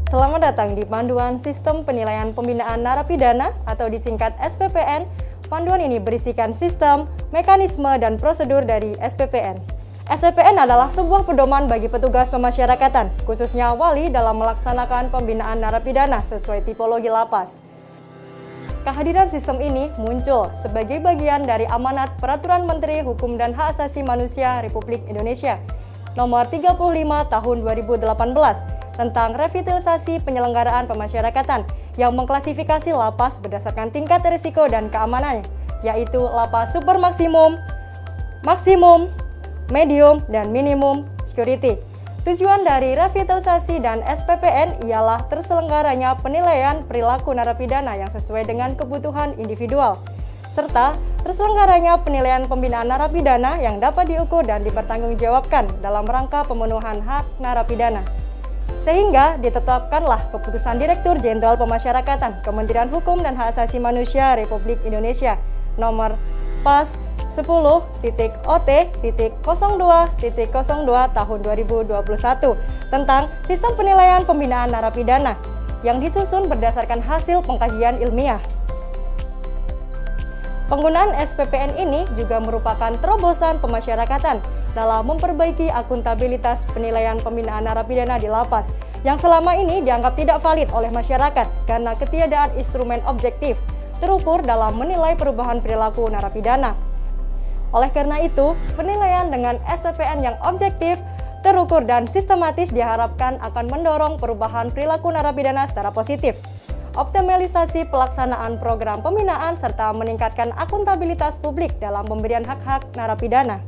Selamat datang di Panduan Sistem Penilaian Pembinaan Narapidana atau disingkat SPPN. Panduan ini berisikan sistem, mekanisme, dan prosedur dari SPPN. SPPN adalah sebuah pedoman bagi petugas pemasyarakatan, khususnya wali dalam melaksanakan pembinaan narapidana sesuai tipologi lapas. Kehadiran sistem ini muncul sebagai bagian dari amanat Peraturan Menteri Hukum dan Hak Asasi Manusia Republik Indonesia Nomor 35 Tahun 2018 tentang revitalisasi penyelenggaraan pemasyarakatan yang mengklasifikasi lapas berdasarkan tingkat risiko dan keamanannya, yaitu lapas super maksimum, medium, dan minimum security. Tujuan dari revitalisasi dan SPPN ialah terselenggaranya penilaian perilaku narapidana yang sesuai dengan kebutuhan individual, serta terselenggaranya penilaian pembinaan narapidana yang dapat diukur dan dipertanggungjawabkan dalam rangka pemenuhan hak narapidana. Sehingga ditetapkanlah Keputusan Direktur Jenderal Pemasyarakatan Kementerian Hukum dan Hak Asasi Manusia Republik Indonesia Nomor PAS 10.OT.02.02 Tahun 2021 tentang Sistem Penilaian Pembinaan Narapidana yang disusun berdasarkan hasil pengkajian ilmiah. Penggunaan SPPN ini juga merupakan terobosan pemasyarakatan dalam memperbaiki akuntabilitas penilaian pembinaan narapidana di lapas yang selama ini dianggap tidak valid oleh masyarakat karena ketiadaan instrumen objektif terukur dalam menilai perubahan perilaku narapidana. Oleh karena itu, penilaian dengan SPPN yang objektif, terukur, dan sistematis diharapkan akan mendorong perubahan perilaku narapidana secara positif, optimalisasi pelaksanaan program pembinaan, serta meningkatkan akuntabilitas publik dalam pemberian hak-hak narapidana.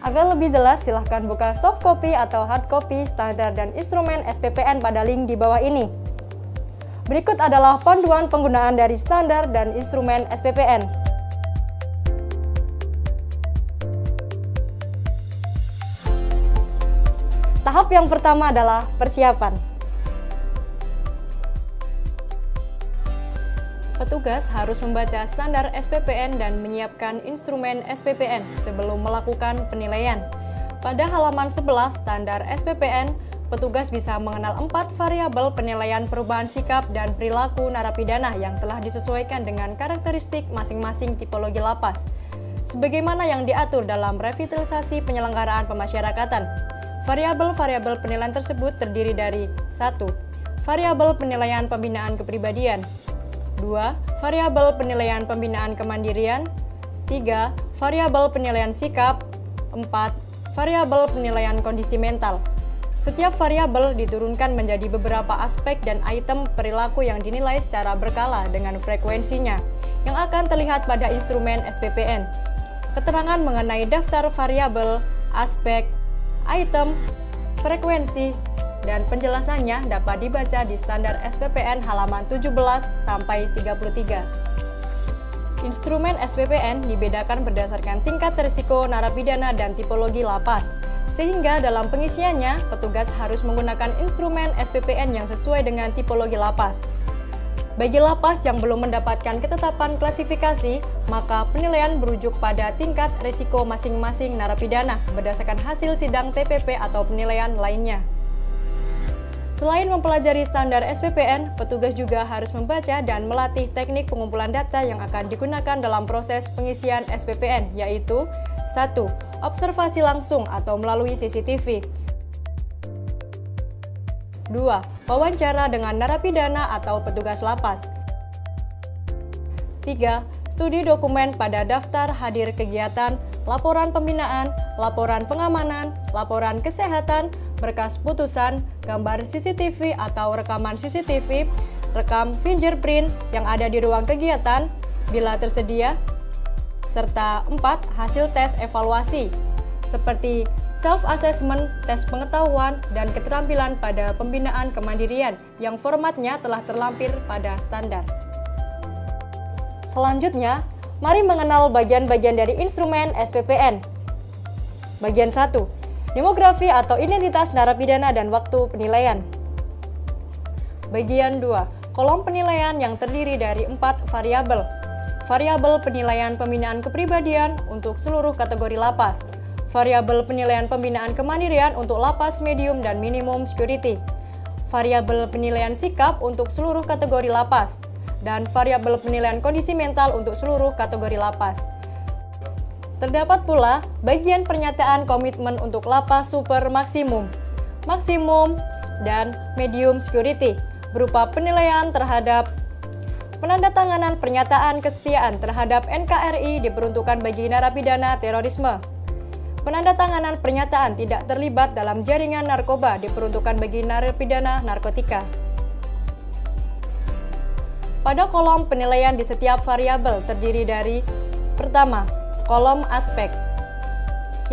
Agar lebih jelas, silahkan buka soft copy atau hard copy standar dan instrumen SPPN pada link di bawah ini. Berikut adalah panduan penggunaan dari standar dan instrumen SPPN. Tahap yang pertama adalah persiapan. Petugas harus membaca standar SPPN dan menyiapkan instrumen SPPN sebelum melakukan penilaian. Pada halaman 11 standar SPPN, petugas bisa mengenal 4 variabel penilaian perubahan sikap dan perilaku narapidana yang telah disesuaikan dengan karakteristik masing-masing tipologi lapas, sebagaimana yang diatur dalam revitalisasi penyelenggaraan pemasyarakatan. Variabel-variabel penilaian tersebut terdiri dari 1. Variabel penilaian pembinaan kepribadian, 2. Variabel penilaian pembinaan kemandirian, 3. Variabel penilaian sikap, 4. Variabel penilaian kondisi mental. Setiap variabel diturunkan menjadi beberapa aspek dan item perilaku yang dinilai secara berkala dengan frekuensinya, yang akan terlihat pada instrumen SPPN. Keterangan mengenai daftar variabel, aspek, item, frekuensi, dan penjelasannya dapat dibaca di standar SPPN halaman 17-33. Instrumen SPPN dibedakan berdasarkan tingkat risiko narapidana dan tipologi lapas, sehingga dalam pengisiannya, petugas harus menggunakan instrumen SPPN yang sesuai dengan tipologi lapas. Bagi lapas yang belum mendapatkan ketetapan klasifikasi, maka penilaian berujuk pada tingkat risiko masing-masing narapidana berdasarkan hasil sidang TPP atau penilaian lainnya. Selain mempelajari standar SPPN, petugas juga harus membaca dan melatih teknik pengumpulan data yang akan digunakan dalam proses pengisian SPPN, yaitu 1. Observasi langsung atau melalui CCTV, 2. Wawancara dengan narapidana atau petugas lapas, 3. Studi dokumen pada daftar hadir kegiatan, laporan pembinaan, laporan pengamanan, laporan kesehatan, berkas putusan, gambar CCTV atau rekaman CCTV, rekam fingerprint yang ada di ruang kegiatan, bila tersedia, serta 4. Hasil tes evaluasi, seperti self-assessment, tes pengetahuan, dan keterampilan pada pembinaan kemandirian yang formatnya telah terlampir pada standar. Selanjutnya, mari mengenal bagian-bagian dari instrumen SPPN. Bagian 1. Demografi atau identitas narapidana dan waktu penilaian. Bagian 2. Kolom penilaian yang terdiri dari 4 variabel. Variabel penilaian pembinaan kepribadian untuk seluruh kategori lapas. Variabel penilaian pembinaan kemandirian untuk lapas medium dan minimum security. variabel penilaian sikap untuk seluruh kategori lapas, dan variabel penilaian kondisi mental untuk seluruh kategori lapas. Terdapat pula bagian pernyataan komitmen untuk lapas super maksimum, maksimum, dan medium security, berupa penilaian terhadap penandatanganan pernyataan kesetiaan terhadap NKRI diperuntukkan bagi narapidana terorisme. Penandatanganan pernyataan tidak terlibat dalam jaringan narkoba diperuntukkan bagi narapidana narkotika. Pada kolom penilaian di setiap variabel terdiri dari: pertama, kolom aspek,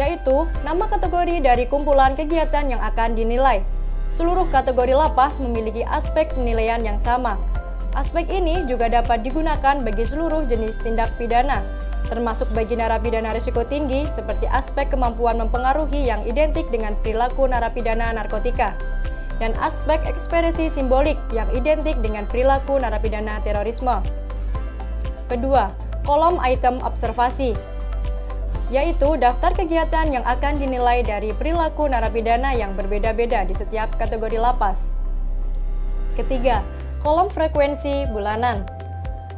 yaitu nama kategori dari kumpulan kegiatan yang akan dinilai. Seluruh kategori lapas memiliki aspek penilaian yang sama. Aspek ini juga dapat digunakan bagi seluruh jenis tindak pidana, termasuk bagi narapidana risiko tinggi seperti aspek kemampuan mempengaruhi yang identik dengan perilaku narapidana narkotika, dan aspek ekspresi simbolik yang identik dengan perilaku narapidana terorisme. Kedua, kolom item observasi, yaitu daftar kegiatan yang akan dinilai dari perilaku narapidana yang berbeda-beda di setiap kategori lapas. Ketiga, kolom frekuensi bulanan,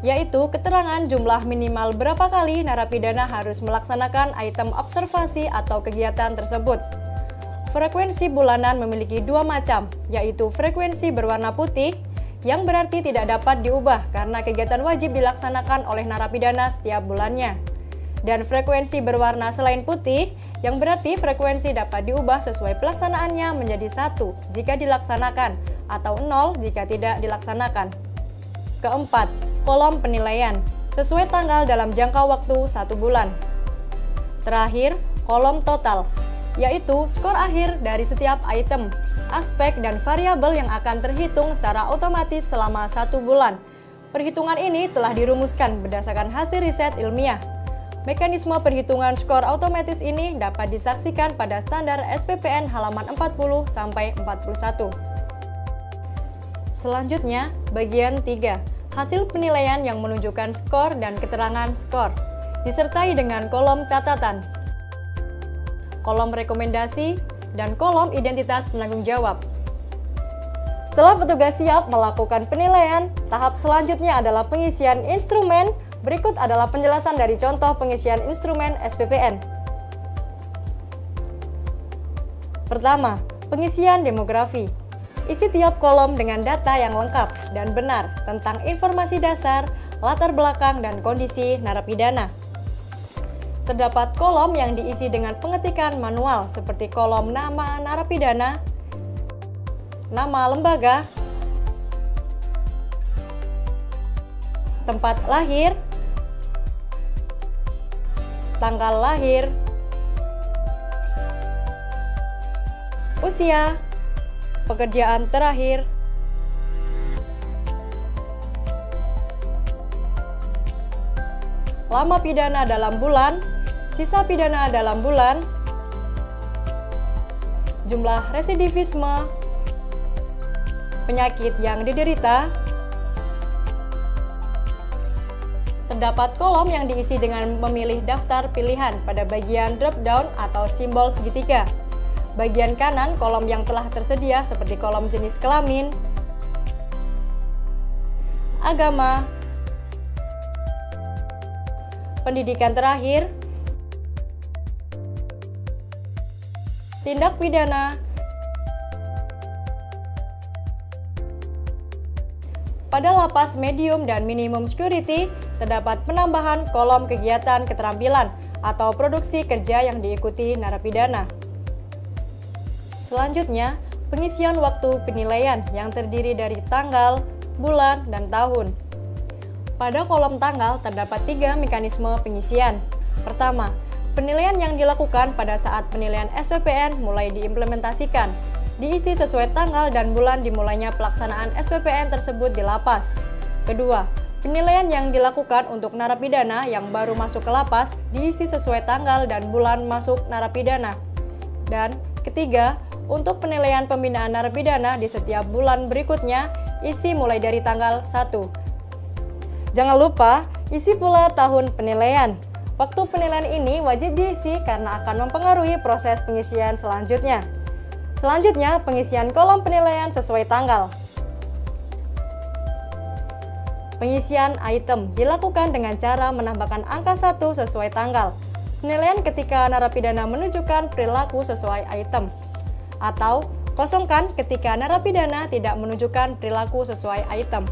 yaitu keterangan jumlah minimal berapa kali narapidana harus melaksanakan item observasi atau kegiatan tersebut. Frekuensi bulanan memiliki dua macam, yaitu frekuensi berwarna putih, yang berarti tidak dapat diubah karena kegiatan wajib dilaksanakan oleh narapidana setiap bulannya, dan frekuensi berwarna selain putih, yang berarti frekuensi dapat diubah sesuai pelaksanaannya menjadi 1 jika dilaksanakan, atau 0 jika tidak dilaksanakan. Keempat, kolom penilaian, sesuai tanggal dalam jangka waktu 1 bulan. Terakhir, kolom total, yaitu skor akhir dari setiap item, aspek, dan variabel yang akan terhitung secara otomatis selama 1 bulan. Perhitungan ini telah dirumuskan berdasarkan hasil riset ilmiah. Mekanisme perhitungan skor otomatis ini dapat disaksikan pada standar SPPN halaman 40-41. Selanjutnya, bagian 3, hasil penilaian yang menunjukkan skor dan keterangan skor, disertai dengan kolom catatan, kolom rekomendasi, dan kolom identitas penanggung jawab. Setelah petugas siap melakukan penilaian, tahap selanjutnya adalah pengisian instrumen. Berikut adalah penjelasan dari contoh pengisian instrumen SPPN. Pertama, pengisian demografi. Isi tiap kolom dengan data yang lengkap dan benar tentang informasi dasar, latar belakang, dan kondisi narapidana. Terdapat kolom yang diisi dengan pengetikan manual seperti kolom nama narapidana, nama lembaga, tempat lahir, tanggal lahir, usia, pekerjaan terakhir, lama pidana dalam bulan, sisa pidana dalam bulan, jumlah residivisme, penyakit yang diderita. Terdapat kolom yang diisi dengan memilih daftar pilihan pada bagian drop-down atau simbol segitiga. Bagian kanan kolom yang telah tersedia seperti kolom jenis kelamin, agama, pendidikan terakhir, tindak pidana. Pada lapas medium dan minimum security, terdapat penambahan kolom kegiatan keterampilan atau produksi kerja yang diikuti narapidana. Selanjutnya, pengisian waktu penilaian yang terdiri dari tanggal, bulan, dan tahun. Pada kolom tanggal terdapat 3 mekanisme pengisian. Pertama, penilaian yang dilakukan pada saat penilaian SPPN mulai diimplementasikan, diisi sesuai tanggal dan bulan dimulainya pelaksanaan SPPN tersebut di lapas. Kedua, penilaian yang dilakukan untuk narapidana yang baru masuk ke lapas diisi sesuai tanggal dan bulan masuk narapidana. Dan ketiga, untuk penilaian pembinaan narapidana di setiap bulan berikutnya, isi mulai dari tanggal 1. Jangan lupa, isi pula tahun penilaian. Waktu penilaian ini wajib diisi karena akan mempengaruhi proses pengisian selanjutnya. Selanjutnya, pengisian kolom penilaian sesuai tanggal. Pengisian item dilakukan dengan cara menambahkan angka 1 sesuai tanggal. Penilaian ketika narapidana menunjukkan perilaku sesuai item. Atau kosongkan ketika narapidana tidak menunjukkan perilaku sesuai item.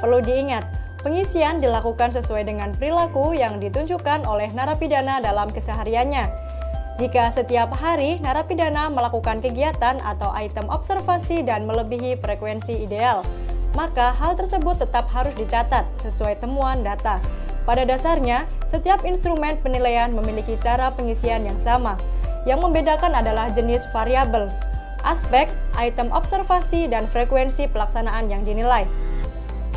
Perlu diingat, pengisian dilakukan sesuai dengan perilaku yang ditunjukkan oleh narapidana dalam kesehariannya. Jika setiap hari narapidana melakukan kegiatan atau item observasi dan melebihi frekuensi ideal, maka hal tersebut tetap harus dicatat sesuai temuan data. Pada dasarnya, setiap instrumen penilaian memiliki cara pengisian yang sama. Yang membedakan adalah jenis variabel, aspek, item observasi, dan frekuensi pelaksanaan yang dinilai.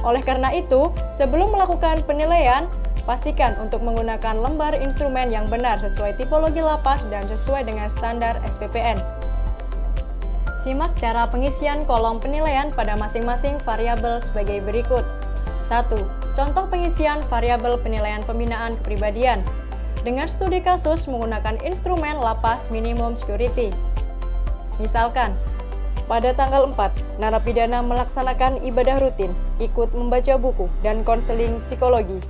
Oleh karena itu, sebelum melakukan penilaian, pastikan untuk menggunakan lembar instrumen yang benar sesuai tipologi lapas dan sesuai dengan standar SPPN. Simak cara pengisian kolom penilaian pada masing-masing variabel sebagai berikut. 1. Contoh pengisian variabel penilaian pembinaan kepribadian dengan studi kasus menggunakan instrumen lapas minimum security. Misalkan, pada tanggal 4, narapidana melaksanakan ibadah rutin, ikut membaca buku, dan konseling psikologi.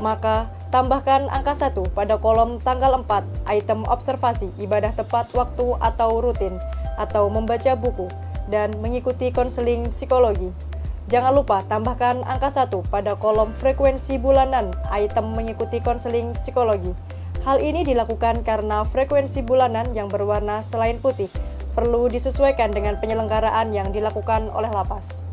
Maka, tambahkan angka 1 pada kolom tanggal 4, item observasi, ibadah tepat waktu atau rutin, atau membaca buku, dan mengikuti konseling psikologi. Jangan lupa tambahkan angka 1 pada kolom frekuensi bulanan, item mengikuti konseling psikologi. Hal ini dilakukan karena frekuensi bulanan yang berwarna selain putih perlu disesuaikan dengan penyelenggaraan yang dilakukan oleh lapas.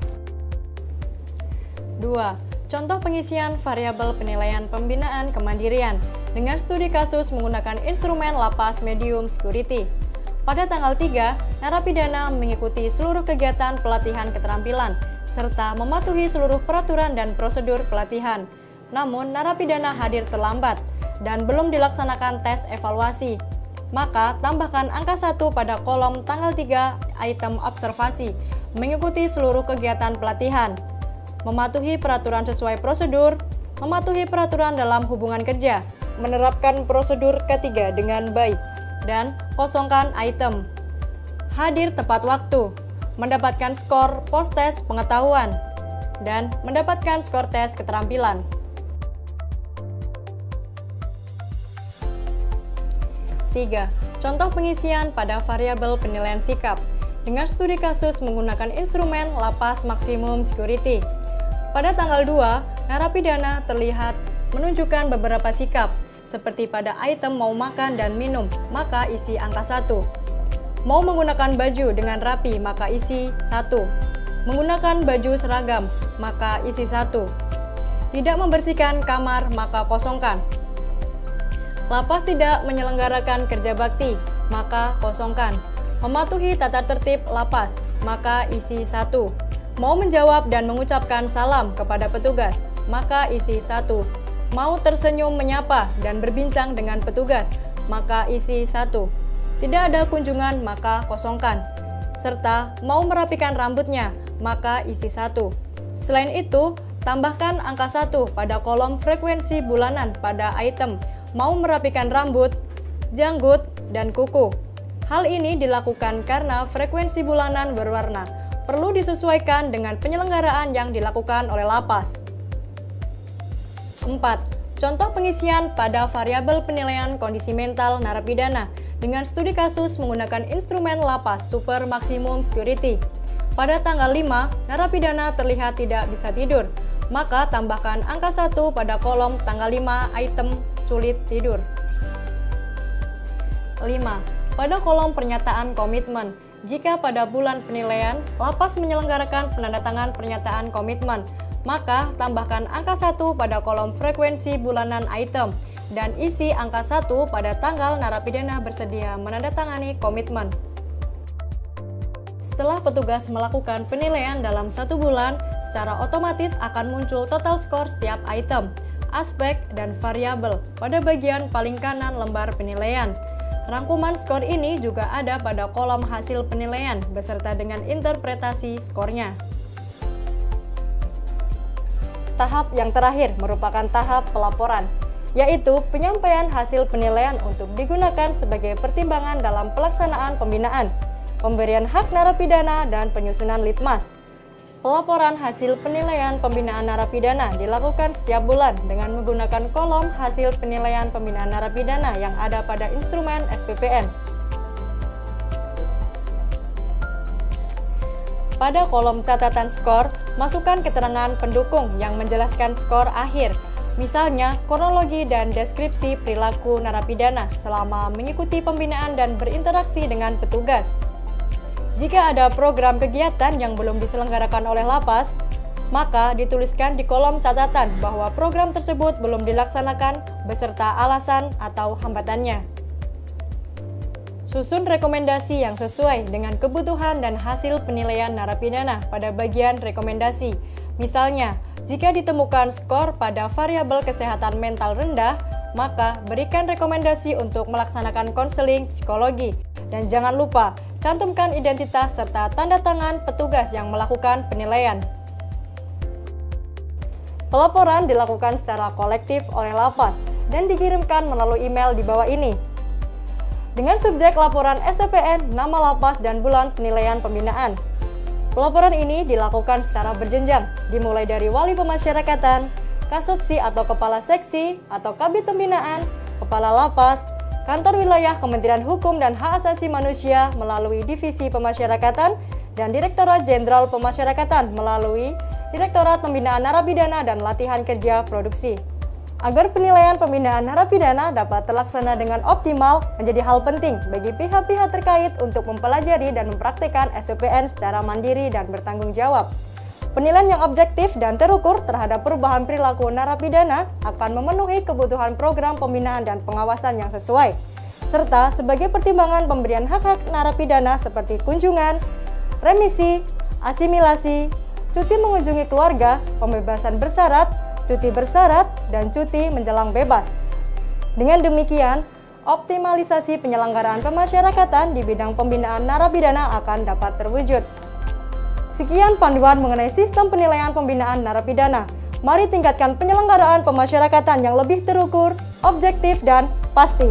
2. Contoh pengisian variabel penilaian pembinaan kemandirian dengan studi kasus menggunakan instrumen lapas medium security. Pada tanggal 3, narapidana mengikuti seluruh kegiatan pelatihan keterampilan serta mematuhi seluruh peraturan dan prosedur pelatihan. Namun, narapidana hadir terlambat dan belum dilaksanakan tes evaluasi. Maka, tambahkan angka 1 pada kolom tanggal 3 item observasi, mengikuti seluruh kegiatan pelatihan, mematuhi peraturan sesuai prosedur, mematuhi peraturan dalam hubungan kerja, menerapkan prosedur K3 dengan baik, dan kosongkan item. Hadir tepat waktu, mendapatkan skor post-tes pengetahuan, dan mendapatkan skor tes keterampilan. 3. Contoh pengisian pada variabel penilaian sikap dengan studi kasus menggunakan instrumen lapas maksimum security. Pada tanggal 2, narapidana terlihat menunjukkan beberapa sikap, seperti pada item mau makan dan minum, maka isi angka 1. Mau menggunakan baju dengan rapi, maka isi 1. Menggunakan baju seragam, maka isi 1. Tidak membersihkan kamar, maka kosongkan. Lapas tidak menyelenggarakan kerja bakti, maka kosongkan. Mematuhi tata tertib lapas, maka isi 1. Mau menjawab dan mengucapkan salam kepada petugas, maka isi 1. Mau tersenyum menyapa dan berbincang dengan petugas, maka isi 1. Tidak ada kunjungan, maka kosongkan. Serta mau merapikan rambutnya, maka isi 1. Selain itu, tambahkan angka 1 pada kolom frekuensi bulanan pada item mau merapikan rambut, janggut, dan kuku. Hal ini dilakukan karena frekuensi bulanan berwarna perlu disesuaikan dengan penyelenggaraan yang dilakukan oleh lapas. 4. Contoh pengisian pada variabel penilaian kondisi mental narapidana dengan studi kasus menggunakan instrumen lapas super maksimum security. Pada tanggal 5, narapidana terlihat tidak bisa tidur, maka tambahkan angka 1 pada kolom tanggal 5 item sulit tidur. 5. Pada kolom pernyataan komitmen, jika pada bulan penilaian, lapas menyelenggarakan penandatangan pernyataan komitmen, maka tambahkan angka 1 pada kolom frekuensi bulanan item dan isi angka 1 pada tanggal narapidana bersedia menandatangani komitmen. Setelah petugas melakukan penilaian dalam 1 bulan, secara otomatis akan muncul total skor setiap item, aspek, dan variabel pada bagian paling kanan lembar penilaian. Rangkuman skor ini juga ada pada kolom hasil penilaian beserta dengan interpretasi skornya. Tahap yang terakhir merupakan tahap pelaporan. yaitu penyampaian hasil penilaian untuk digunakan sebagai pertimbangan dalam pelaksanaan pembinaan, pemberian hak narapidana, dan penyusunan litmas. Pelaporan hasil penilaian pembinaan narapidana dilakukan setiap bulan dengan menggunakan kolom hasil penilaian pembinaan narapidana yang ada pada instrumen SPPN. Pada kolom catatan skor, masukkan keterangan pendukung yang menjelaskan skor akhir, misalnya kronologi dan deskripsi perilaku narapidana selama mengikuti pembinaan dan berinteraksi dengan petugas. Jika ada program kegiatan yang belum diselenggarakan oleh lapas, maka dituliskan di kolom catatan bahwa program tersebut belum dilaksanakan beserta alasan atau hambatannya. Susun rekomendasi yang sesuai dengan kebutuhan dan hasil penilaian narapidana pada bagian rekomendasi. Misalnya, jika ditemukan skor pada variabel kesehatan mental rendah, maka berikan rekomendasi untuk melaksanakan konseling psikologi. Dan jangan lupa, cantumkan identitas serta tanda tangan petugas yang melakukan penilaian. Pelaporan dilakukan secara kolektif oleh lapas dan dikirimkan melalui email di bawah ini. Dengan subjek laporan SPPN, nama lapas, dan bulan penilaian pembinaan. Pelaporan ini dilakukan secara berjenjang, dimulai dari wali pemasyarakatan, kasubsi atau kepala seksi atau kabid pembinaan, kepala lapas, kantor wilayah Kementerian Hukum dan Hak Asasi Manusia melalui Divisi Pemasyarakatan, dan Direktorat Jenderal Pemasyarakatan melalui Direktorat Pembinaan Narapidana dan Latihan Kerja Produksi. Agar penilaian pembinaan narapidana dapat terlaksana dengan optimal, menjadi hal penting bagi pihak-pihak terkait untuk mempelajari dan mempraktikkan SPPN secara mandiri dan bertanggung jawab. Penilaian yang objektif dan terukur terhadap perubahan perilaku narapidana akan memenuhi kebutuhan program pembinaan dan pengawasan yang sesuai, serta sebagai pertimbangan pemberian hak-hak narapidana seperti kunjungan, remisi, asimilasi, cuti mengunjungi keluarga, pembebasan bersyarat, cuti bersyarat, dan cuti menjelang bebas. Dengan demikian, optimalisasi penyelenggaraan pemasyarakatan di bidang pembinaan narapidana akan dapat terwujud. Sekian panduan mengenai sistem penilaian pembinaan narapidana. Mari tingkatkan penyelenggaraan pemasyarakatan yang lebih terukur, objektif, dan pasti.